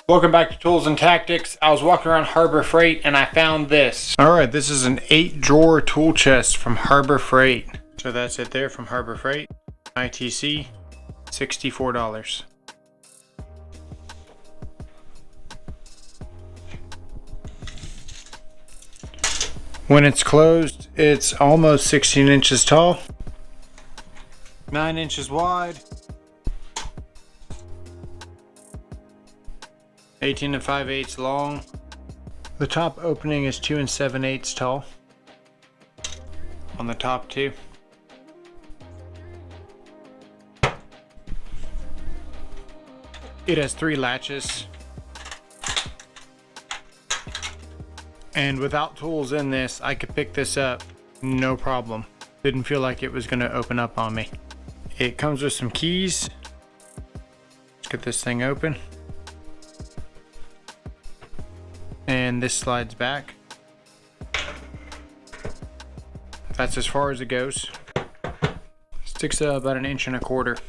Welcome back to Tools and Tactics. I was walking around Harbor Freight and I found this. Alright, this is an 8-drawer tool chest from Harbor Freight. So that's it there from Harbor Freight. ITC, $64. When it's closed, it's almost 16 inches tall, 9 inches wide, 18 5/8 long. The top opening is 2 7/8 tall on the top two. It has 3 latches. And without tools in this, I could pick this up no problem. Didn't feel like it was gonna open up on me. It comes with some keys. Let's get this thing open. And this slides back. That's as far as it goes. Sticks about 1.25 inches.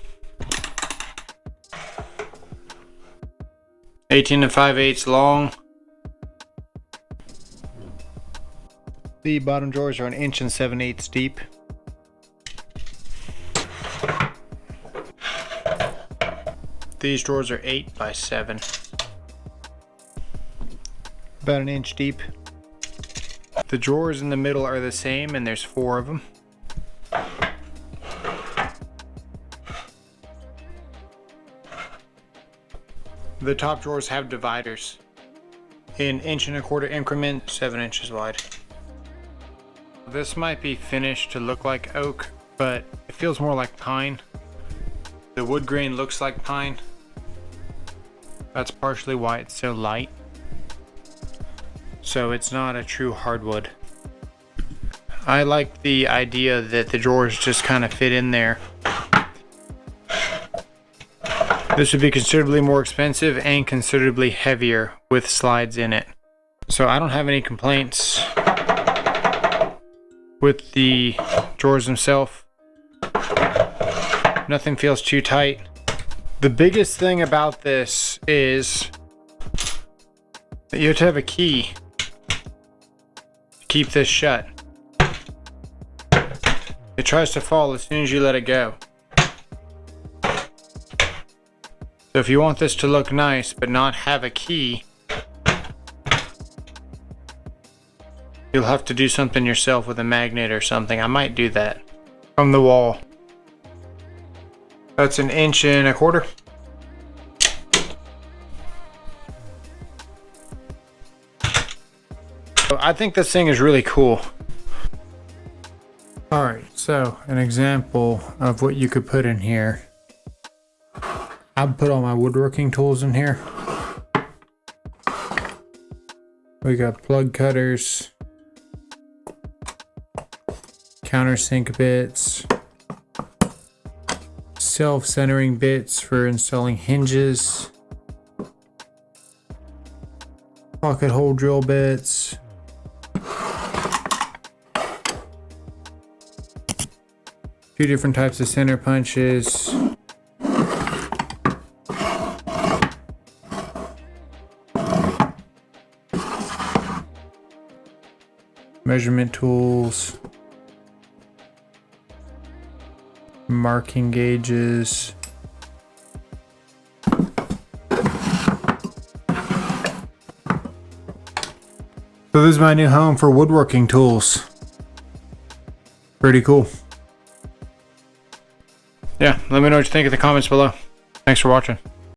18 5/8 long. The bottom drawers are 1 7/8 inches deep. These drawers are 8 by 7. About 1 inch deep. The drawers in the middle are the same and there's 4 of them. The top drawers have dividers in 1.25 inch increment, 7 inches wide. This might be finished to look like oak, but it feels more like pine. The wood grain looks like pine. That's partially why it's so light. So it's not a true hardwood. I like the idea that the drawers just kind of fit in there. This would be considerably more expensive and considerably heavier with slides in it. So I don't have any complaints with the drawers themselves. Nothing feels too tight. The biggest thing about this is that you have to have a key to keep this shut. It tries to fall as soon as you let it go. So if you want this to look nice but not have a key, you'll have to do something yourself with a magnet or something. I might do that from the wall. That's 1 1/4 inches. So I think this thing is really cool. Alright, so an example of what you could put in here. I've put all my woodworking tools in here. We got plug cutters, countersink bits, self-centering bits for installing hinges, pocket hole drill bits, two different types of center punches, measurement tools, marking gauges, so this is my new home for woodworking tools. Pretty cool. Yeah, let me know what you think in the comments below. Thanks for watching.